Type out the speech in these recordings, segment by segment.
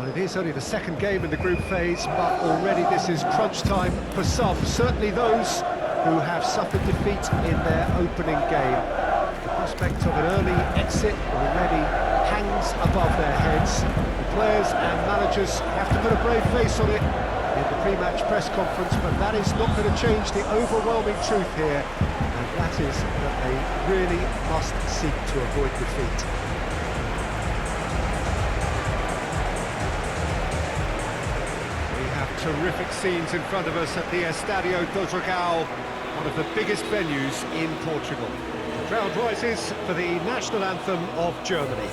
Well, it is only the second game in the group phase, but already this is crunch time for some, certainly those who have suffered defeat in their opening game. The prospect of an early exit already hangs above their heads. The players and managers have to put a brave face on it in the pre-match press conference, but that is not going to change the overwhelming truth here, and that is that they really must seek to avoid defeat. Terrific scenes in front of us at the Estadio do Dragão, one of the biggest venues in Portugal. The crowd rises for the national anthem of Germany.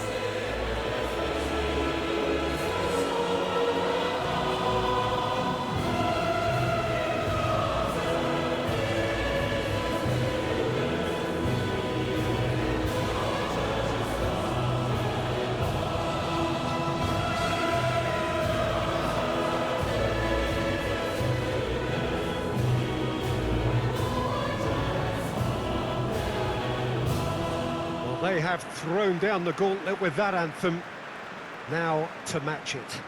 They have thrown down the gauntlet with that anthem, now to match it.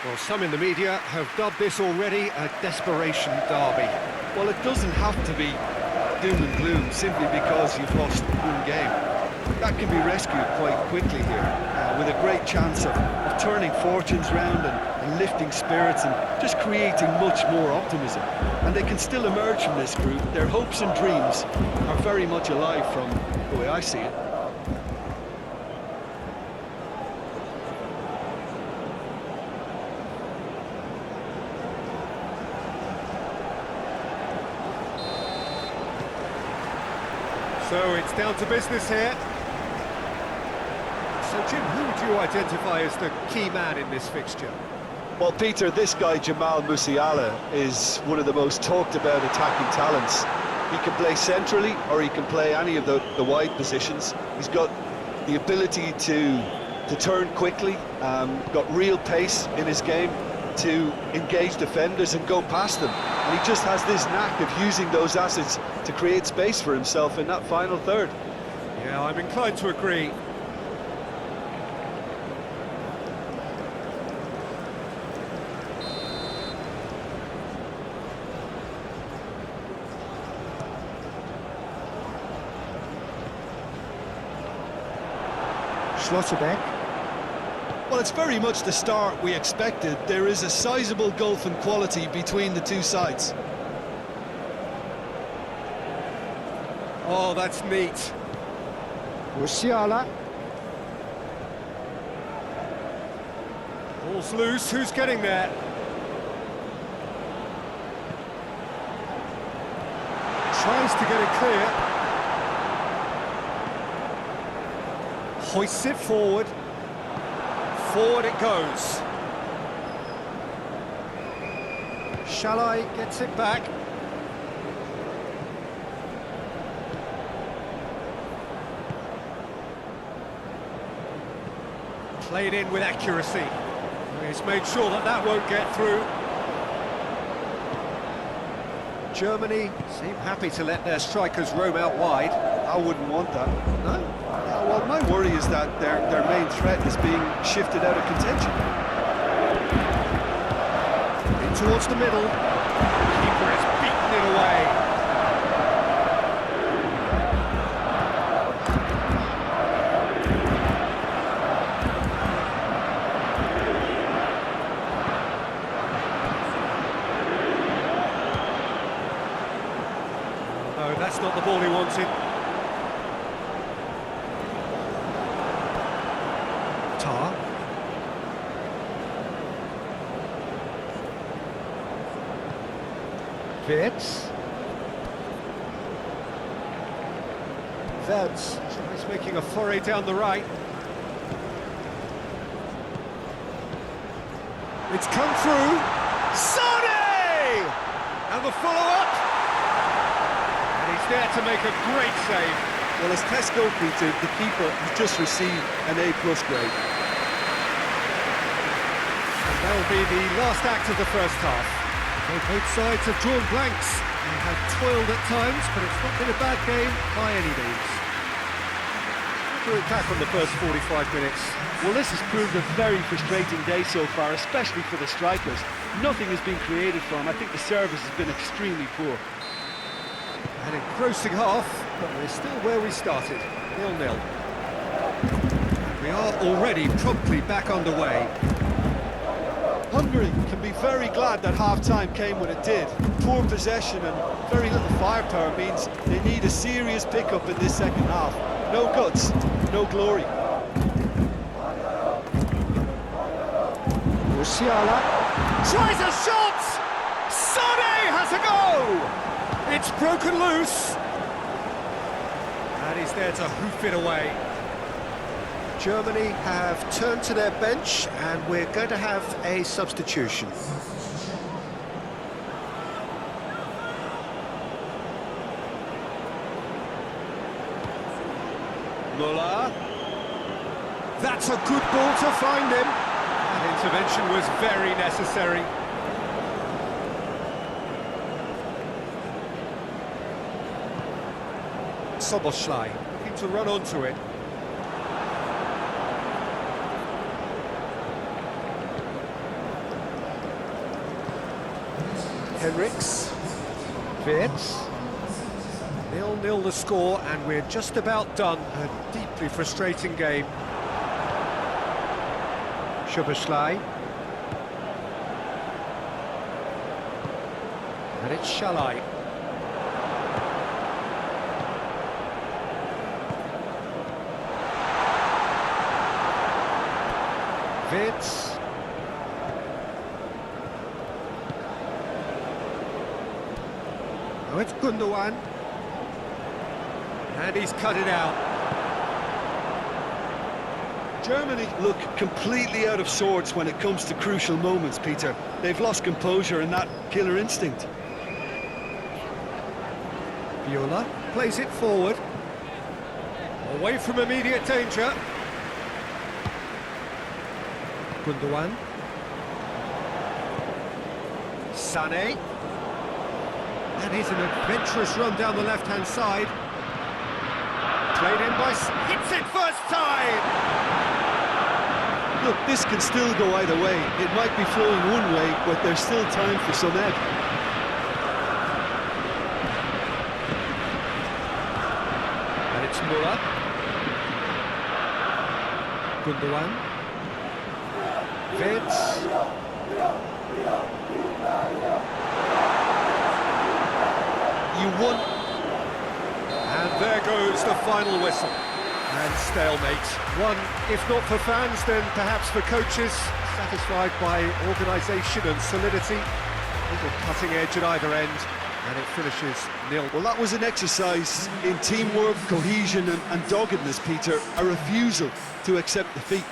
Well, some in the media have dubbed this already a desperation derby. Well, it doesn't have to be doom and gloom simply because you've lost one game. That can be rescued quite quickly here, with a great chance of turning fortunes round and lifting spirits and just creating much more optimism. And they can still emerge from this group. Their hopes and dreams are very much alive from the way I see it. So it's down to business here. So Jim, who would you identify as the key man in this fixture? Well, Peter, this guy Jamal Musiala is one of the most talked about attacking talents. He can play centrally or he can play any of the wide positions. He's got the ability to turn quickly, got real pace in his game to engage defenders and go past them. And he just has this knack of using those assets to create space for himself in that final third. Yeah, I'm inclined to agree. Schlotterbeck. Well, it's very much the start we expected. There is a sizable gulf in quality between the two sides. Oh, that's neat. Musiala. Ball's loose, who's getting there? Tries to get it clear. Hoists it forward. Forward it goes. Shalai gets it back. Played in with accuracy. He's made sure that that won't get through. Germany seem happy to let their strikers roam out wide. I wouldn't want that. No? Well, my worry is that their main threat is being shifted out of contention. In towards the middle. Keeper has beaten it away. No, that's not the ball he wanted. Tar. Wirtz. Wirtz tries making a foray down the right. It's come through. Sane! And the follow-up. And he's there to make a great save. Well, as tests go, Peter, the keeper has just received an A+ grade. And that'll be the last act of the first half. Both sides have drawn blanks and have toiled at times, but it's not been a bad game by any means. Drew it back on the first 45 minutes. Well, this has proved a very frustrating day so far, especially for the strikers. Nothing has been created for them. I think the service has been extremely poor. An engrossing half, but we're still where we started, 0-0. And we are already promptly back underway. Hungary can be very glad that half-time came when it did. Poor possession and very little firepower means they need a serious pickup in this second half. No guts, no glory. Musiala tries a shot! Sane has a go! It's broken loose! And he's there to hoof it away. Germany have turned to their bench and we're going to have a substitution. Müller. That's a good ball to find him. That intervention was very necessary. Soboslai looking to run onto it. Henriks. Wirtz. 0-0 the score, and we're just about done. A deeply frustrating game. Soboslai. And it's Shalai. Wirtz. Oh, it's Gundogan. And he's cut it out. Germany look completely out of sorts when it comes to crucial moments, Peter. They've lost composure and that killer instinct. Viola plays it forward. Away from immediate danger. Gundogan. Sané. And here's an adventurous run down the left-hand side. Played in by... hits it first time! Look, this can still go either way. It might be flowing one way, but there's still time for some ebb. And it's Müller. Gundogan. Wirtz. You won. And there goes the final whistle. And stalemate. One, if not for fans, then perhaps for coaches, satisfied by organisation and solidity. A little cutting edge at either end, and it finishes 0. Well, that was an exercise in teamwork, cohesion and doggedness, Peter. A refusal to accept defeat.